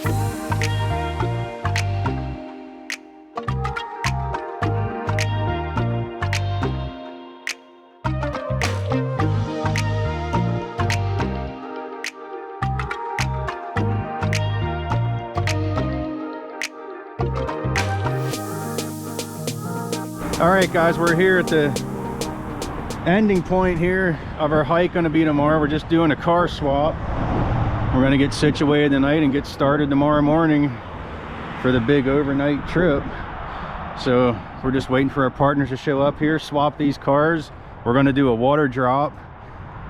All right, guys, we're here at the ending point here of our hike. Going to be tomorrow. We're just doing a car swap. We're going to get situated tonight and get started tomorrow morning for the big overnight trip. So we're just waiting for our partners to show up here, swap these cars. We're going to do a water drop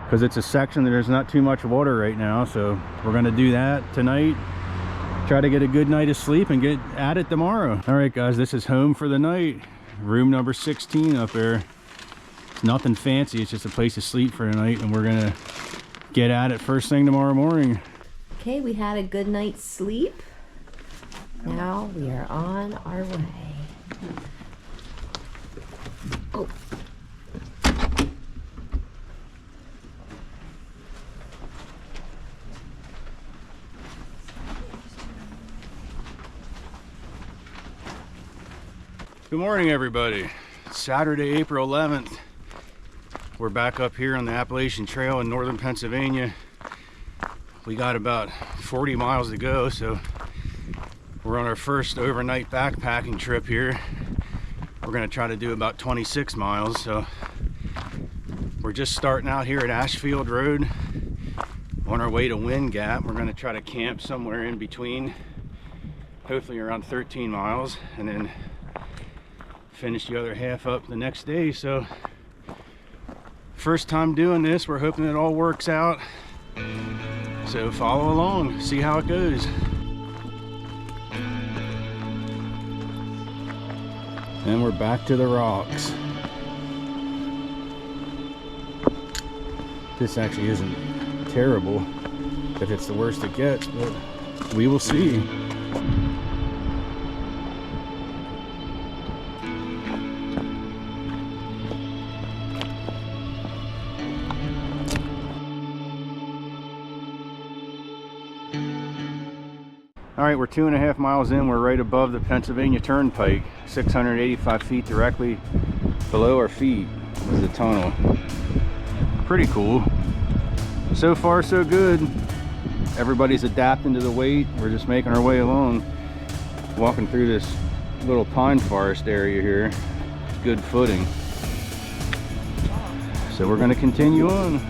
because it's a section that there's not too much water right now. So we're going to do that tonight. Try to get a good night of sleep and get at it tomorrow. All right, guys, this is home for the night. Room number 16 up there. It's nothing fancy, it's just a place to sleep for the night, and we're gonna get at it first thing tomorrow morning. Okay, we had a good night's sleep. Now we are on our way. Oh. Good morning, everybody. Saturday, April 11th. We're back up here on the Appalachian Trail in northern Pennsylvania. We got about 40 miles to go, so we're on our first overnight backpacking trip here. We're gonna try to do about 26 miles, so we're just starting out here at Ashfield Road on our way to Lehigh Gap. We're gonna try to camp somewhere in between, hopefully around 13 miles, and then finish the other half up the next day. So first time doing this, we're hoping it all works out, so follow along, see how it goes. And we're back to the rocks. This actually isn't terrible if it's the worst it gets, but we will see. All right, we're 2.5 miles in. We're right above the Pennsylvania Turnpike, 685 feet directly below our feet is the tunnel. Pretty cool. So far, so good. Everybody's adapting to the weight. We're just making our way along, walking through this little pine forest area here. It's good footing. So we're going to continue on.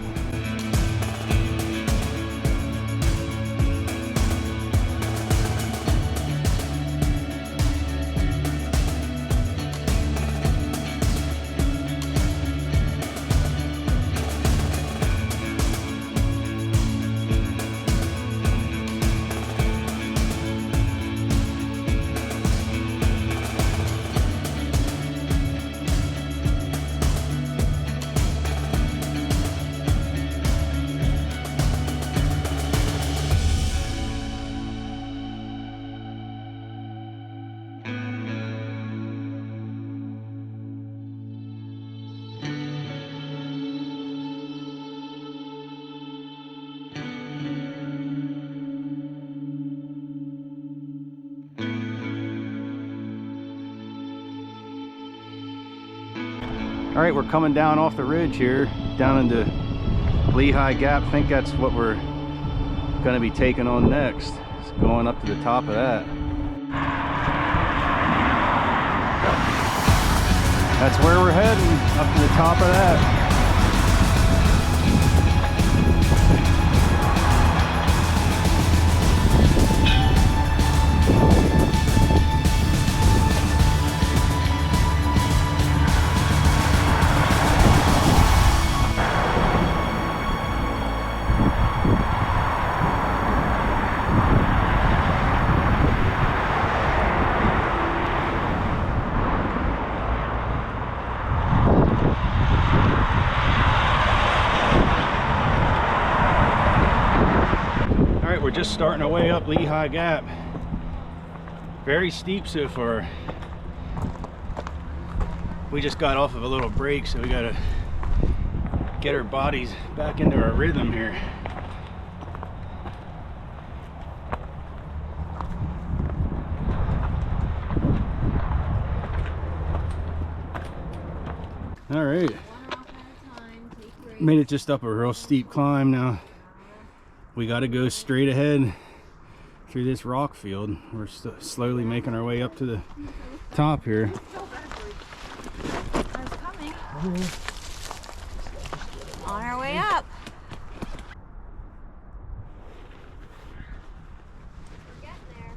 All right, we're coming down off the ridge here, down into Lehigh Gap. I think that's what we're gonna be taking on next. It's going up to the top of that. That's where we're heading, up to the top of that. We're just starting our way up Lehigh Gap. Very steep so far. We just got off of a little break, so we gotta get our bodies back into our rhythm here. All right. One off at a time. Take breaks. Made it just up a real steep climb now. We got to go straight ahead through this rock field. We're slowly making our way up to the top here. I was coming. On our way up. We're getting there.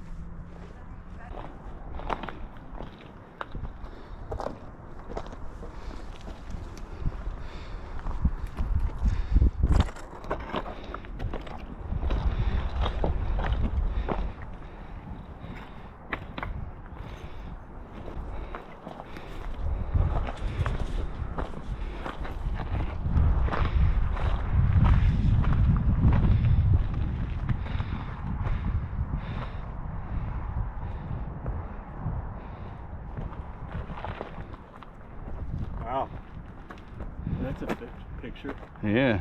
Wow, that's a picture. Yeah.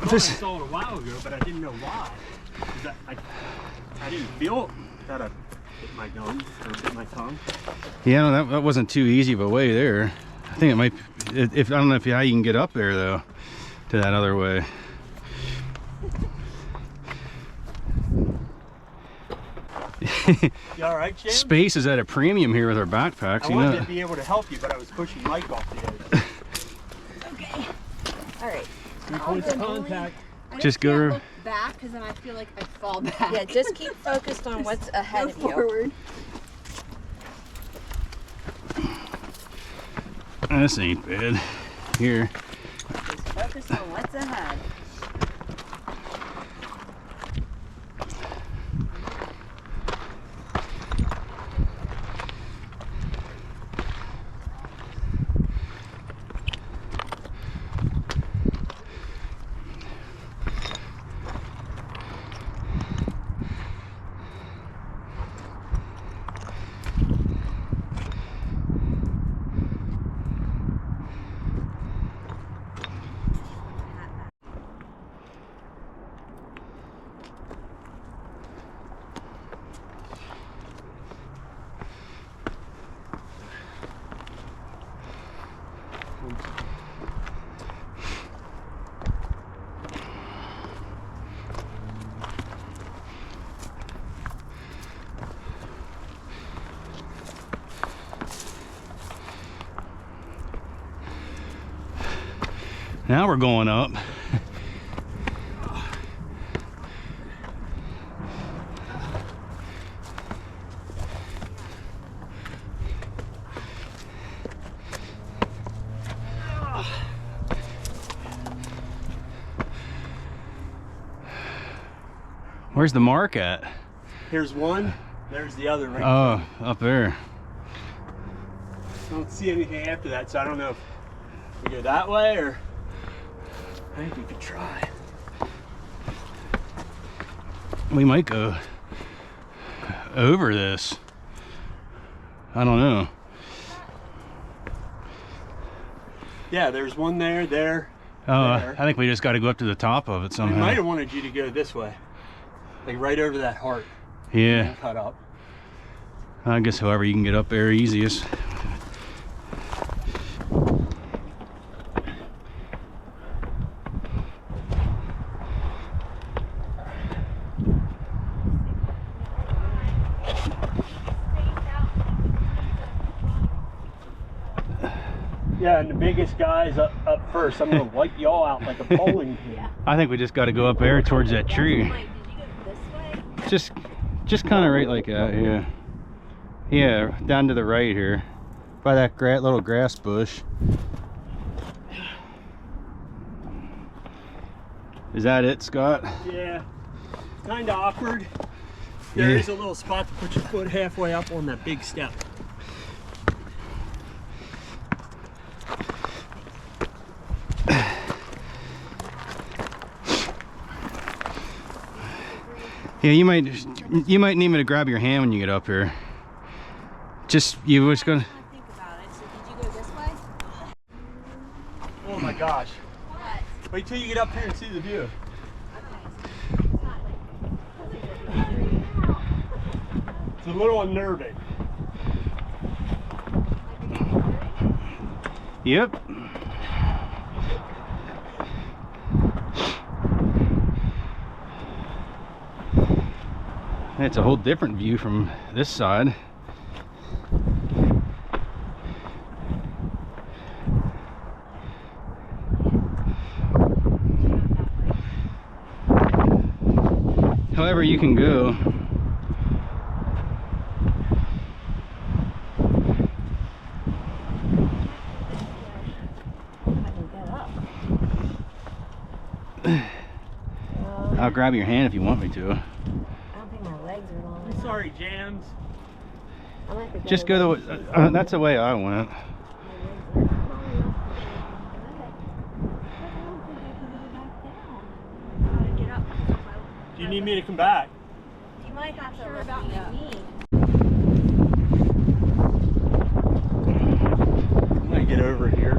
I saw it a while ago, but I didn't know why. I didn't feel that I hit my gums or hit my tongue. Yeah, no, that wasn't too easy of a way there. I think it might. If I don't know how you can get up there though, to that other way. You all right, Jim? Space is at a premium here with our backpacks. I You wanted know. to be able to help you, but I was pushing Mike off the edge. Okay. All right. 3 points of contact. Just go. Look back because then I feel like I fall back. Yeah, just keep focused on what's ahead of you. Forward. This ain't bad. Here. Just focus on what's ahead. Now we're going up. Where's the mark at? Here's one, there's the other right Oh, up there. I don't see anything after that, so I don't know if we go that way or I think we could try. We might go over this. I don't know. Yeah, there's one there, there. Oh, There. I think we just got to go up to the top of it I somehow. might have wanted you to go this way. Like right over that heart. Yeah, And cut up. I guess however you can get up there easiest. Yeah, and the biggest guy's up first. I'm gonna wipe y'all out like a bowling pin. I think we just got to go up there towards that tree. Mike, did you go this way? Just kind of right like that, yeah. Yeah, down to the right here, by that little grass bush. Is that it, Scott? Yeah, kind of awkward. There Yeah. is a little spot to put your foot halfway up on that big step. Yeah, you might need me to grab your hand when you get up here. Just you was gonna. I think about it. So did you go this way? Wait till you get up here and see the view. It's a little unnerving. Yep. It's a whole different view from this side. However you can go. I'll grab your hand if you want me to. I don't think my legs are long I'm enough. sorry, Jams. I might have to Just go the way, that's the way I went. Do you need me to come back? You might have to lift me up. I'm gonna get over here.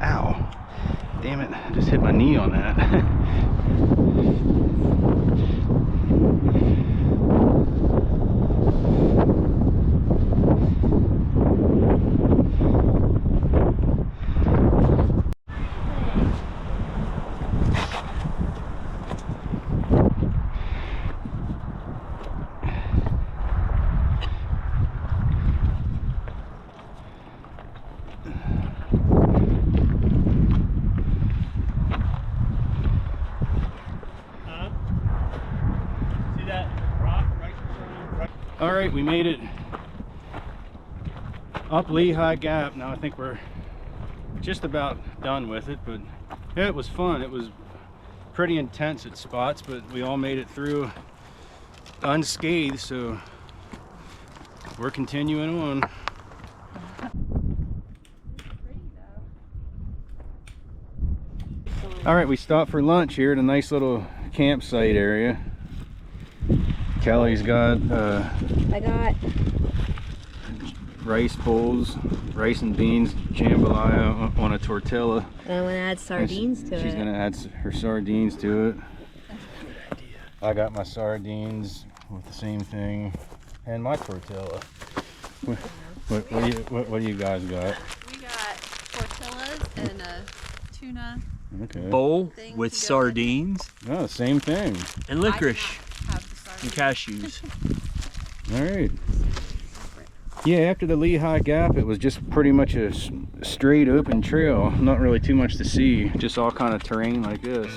Ow. Damn it, I just hit my knee on that. See that rock right in front of you? Right. All right, we made it up Lehigh Gap. Now I think we're just about done with it, but yeah, it was fun. It was pretty intense at spots, but we all made it through unscathed, so we're continuing on. All right, we stopped for lunch here at a nice little campsite area. Kelly's got I got rice bowls, rice and beans jambalaya on a tortilla. and I'm gonna add sardines to She's it. gonna add her sardines to it. I got my sardines with the same thing, and my tortilla. What do you guys got? We got tortillas and a tuna. Okay. Bowl Thing with to go sardines Oh, same thing. and licorice Have the and sardines. cashews. All right. Yeah, after the Lehigh Gap, it was just pretty much a straight open trail. Not really too much to see, just all kind of terrain like this.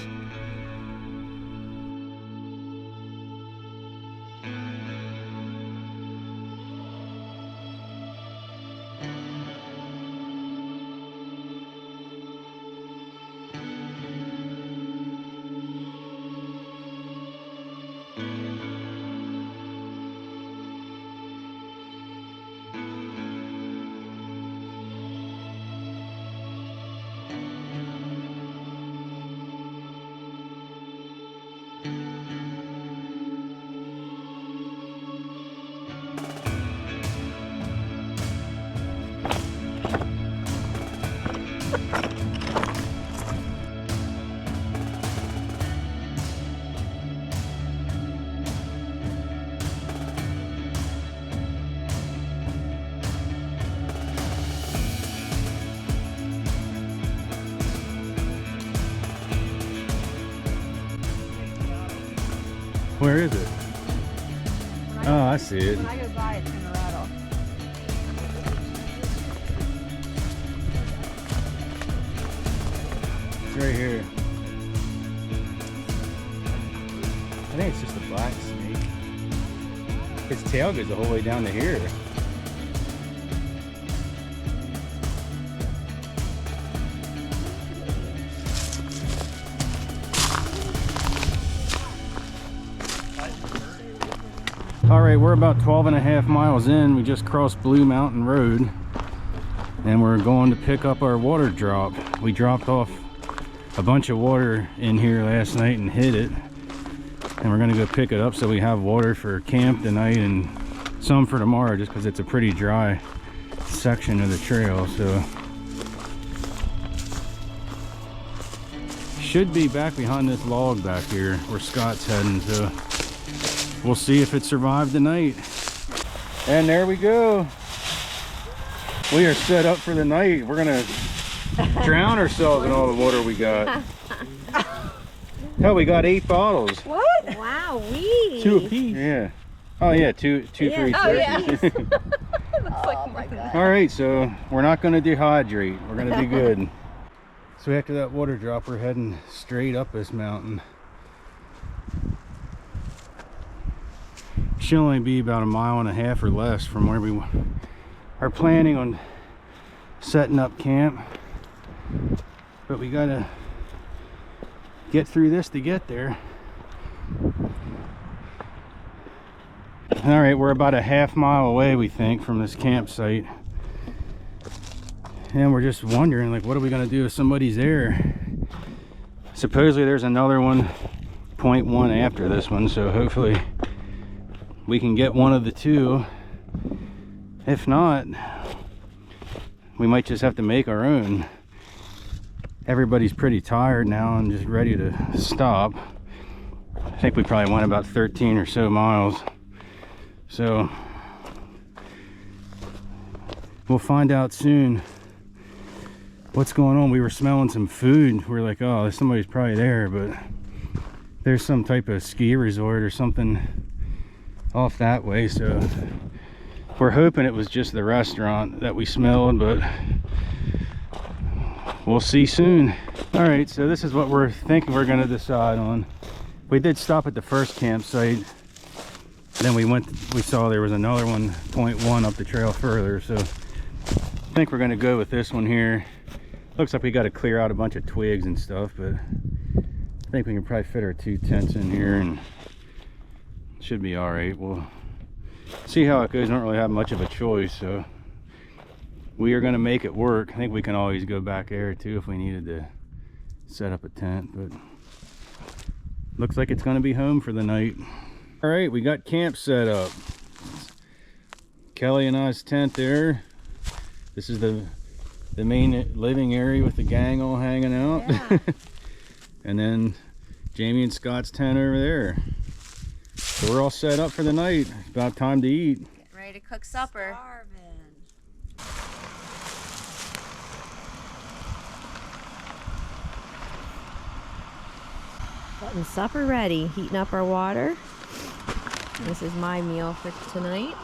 Where is it? Oh, I see it. When I go by, it's gonna rattle. It's right here. I think it's just a black snake. Its tail goes the whole way down to here. All right, we're about 12.5 miles in. We just crossed Blue Mountain Road and we're going to pick up our water drop. We dropped off a bunch of water in here last night and hid it. and we're gonna go pick it up so we have water for camp tonight and some for tomorrow, just because it's a pretty dry section of the trail. So should be back behind this log back here where Scott's heading, so we'll see if it survived the night. And there we go. We are set up for the night. We're gonna drown ourselves in all the water we got. Hell, we got 8 bottles. What? Wow, we. 2 apiece. Yeah. Oh yeah, two for each Oh, person. yeah. Looks like more than that. All right, so we're not gonna dehydrate. We're gonna be good. So after that water drop, we're heading straight up this mountain. Should only be about 1.5 miles or less from where we are planning on setting up camp. But we gotta get through this to get there. All right, we're about a 1/2 mile away, we think, from this campsite. And we're just wondering, like, what are we gonna do if somebody's there? Supposedly there's another one, 0.1 after this one, so hopefully we can get one of the two. If not, we might just have to make our own. Everybody's pretty tired now and just ready to stop. I think we probably went about 13 or so miles. So we'll find out soon what's going on. We were smelling some food. We're like, oh, somebody's probably there, but there's some type of ski resort or something off that way. So we're hoping it was just the restaurant that we smelled, but we'll see soon. All right, so this is what we're thinking we're gonna decide on. We did stop at the first campsite. Then we saw there was another one, 0.1 up the trail further. So I think we're gonna go with this one here. Looks like we got to clear out a bunch of twigs and stuff, but I think we can probably fit our 2 tents in here and should be all right. We'll see how it goes. Don't really have much of a choice, so we are gonna make it work. I think we can always go back there too if we needed to set up a tent, but looks like it's gonna be home for the night. All right, we got camp set up. Kelly and I's tent there. This is the main living area with the gang all hanging out. Yeah. And then Jamie and Scott's tent over there. So we're all set up for the night. It's about time to eat. Getting ready to cook supper. Getting supper ready, heating up our water. This is my meal for tonight.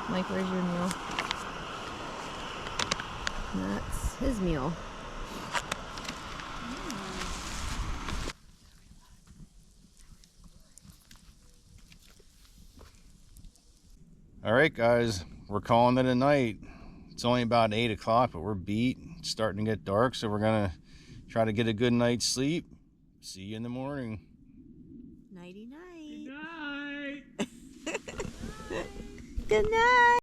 Mike, where's your meal? And that's his meal. All right, guys, we're calling it a night. It's only about 8 o'clock, but we're beat. It's starting to get dark, so we're gonna try to get a good night's sleep. See you in the morning. Nighty night. Good night. Good night.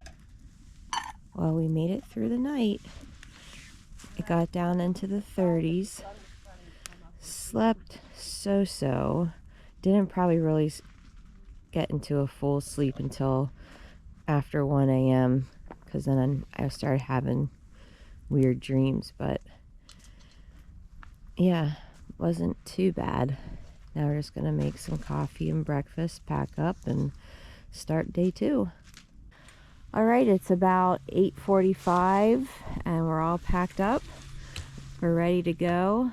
Well, we made it through the night. It got down into the 30s. Slept so. Didn't probably really get into a full sleep until after 1 a.m. because then I started having weird dreams, but yeah, wasn't too bad. Now we're just gonna make some coffee and breakfast, pack up, and start day 2. All right, it's about 8:45 and we're all packed up. We're ready to go.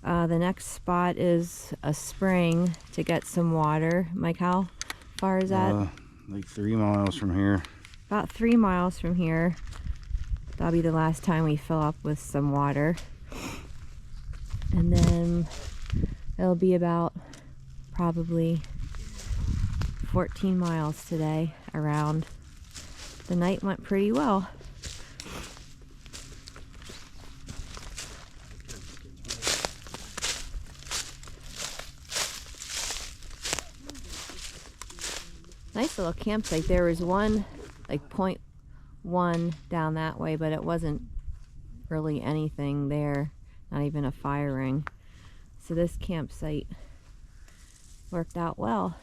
The next spot is a spring to get some water. Mike, how far is that? Like 3 miles from here. About 3 miles from here. That'll be the last time we fill up with some water. And then it'll be about probably 14 miles today around. The night went pretty well. Nice little campsite. There was one like 0.1 down that way, but it wasn't really anything there, not even a fire ring. So this campsite worked out well.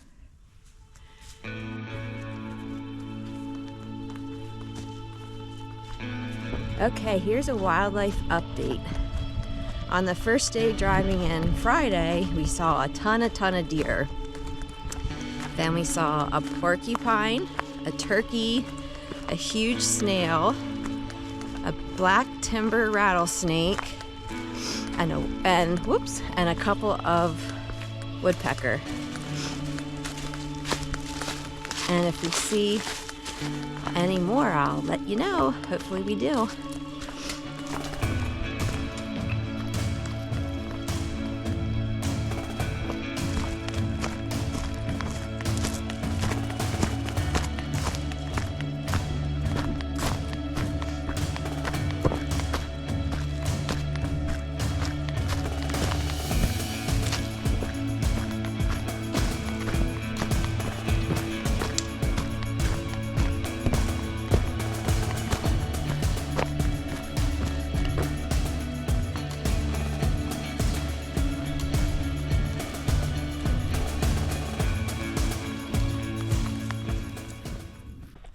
Okay, here's a wildlife update. On the first day driving in Friday, we saw a ton of deer. Then we saw a porcupine, a turkey, a huge snail, a black timber rattlesnake, and a couple of woodpecker. And if we see any more, I'll let you know. Hopefully we do.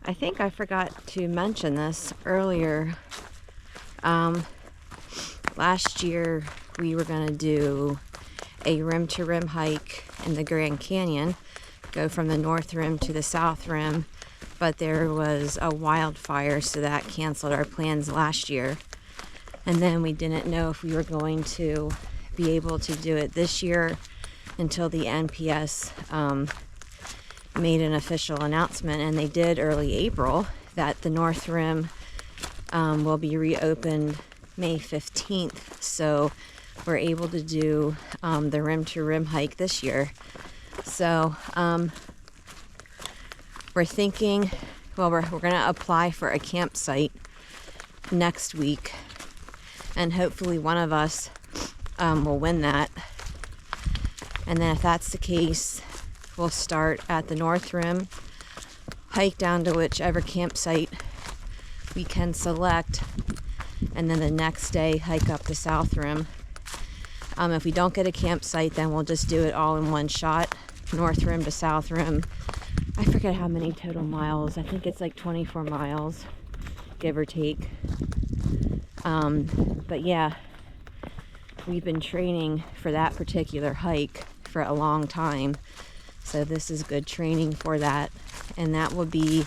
I think I forgot to mention this earlier. Last year we were going to do a rim-to-rim hike in the Grand Canyon, go from the north rim to the south rim, but there was a wildfire, so that canceled our plans last year. And then we didn't know if we were going to be able to do it this year until the NPS made an official announcement, and they did early April, that the North Rim will be reopened May 15th. So we're able to do the rim to rim hike this year. So we're thinking, well, we're going to apply for a campsite next week, and hopefully one of us will win that. And then if that's the case, we'll start at the North Rim, hike down to whichever campsite we can select, and then the next day hike up the South Rim. If we don't get a campsite, then we'll just do it all in one shot, North Rim to South Rim. I forget how many total miles. I think it's like 24 miles, give or take. But yeah, we've been training for that particular hike for a long time. So this is good training for that. And that will be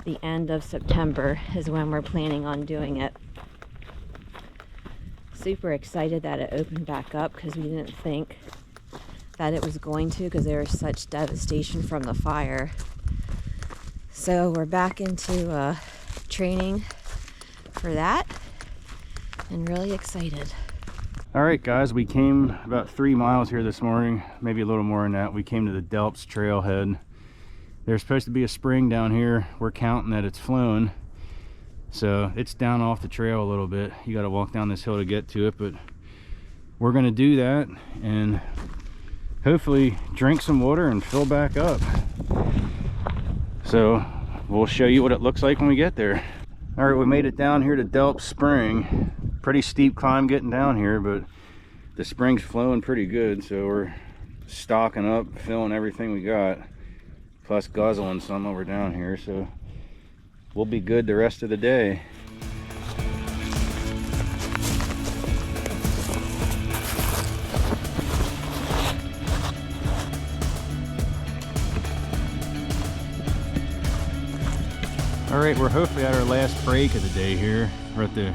the end of September is when we're planning on doing it. Super excited that it opened back up, because we didn't think that it was going to, because there was such devastation from the fire. So we're back into training for that, and really excited. All right, guys, we came about 3 miles here this morning, maybe a little more than that. We came to the Delps trailhead. There's supposed to be a spring down here. We're counting that it's flown, so it's down off the trail a little bit. You got to walk down this hill to get to it, but we're going to do that and hopefully drink some water and fill back up. So we'll show you what it looks like when we get there. All right, we made it down here to Delp Spring. Pretty steep climb getting down here, but the spring's flowing pretty good, so we're stocking up, filling everything we got, plus guzzling some while we're down here, so we'll be good the rest of the day. All right, we're hopefully at our last break of the day here. We're at the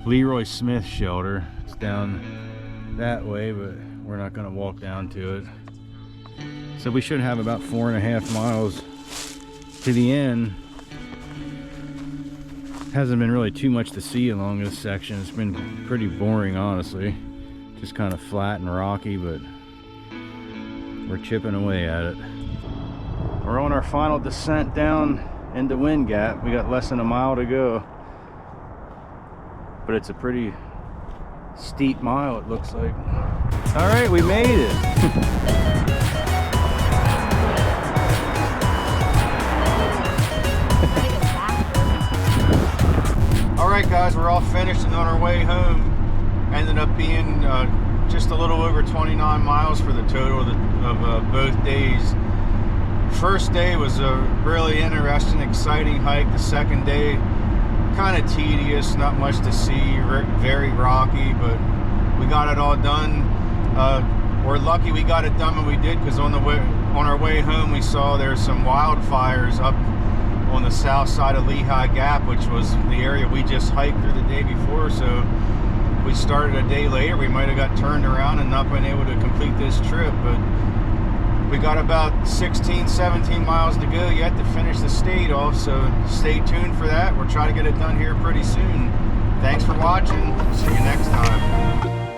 Leroy Smith shelter. It's down that way, but we're not going to walk down to it. So we should have about 4.5 miles to the end. Hasn't been really too much to see along this section. It's been pretty boring, honestly. Just kind of flat and rocky, but we're chipping away at it. We're on our final descent down into Wind Gap. We got less than a mile to go, but it's a pretty steep mile, it looks like. All right, we made it. All right, guys, we're all finished and on our way home. Ended up being just a little over 29 miles for the total of both days. First day was a really interesting, exciting hike. The second day, kind of tedious, not much to see, very rocky, but we got it all done. We're lucky we got it done when we did, because on our way home we saw there's some wildfires up on the south side of Lehigh Gap, which was the area we just hiked through the day before. So if we started a day later, we might have got turned around and not been able to complete this trip. But we got about 16, 17 miles to go yet to finish the state off, so stay tuned for that. We'll try to get it done here pretty soon. Thanks for watching. See you next time.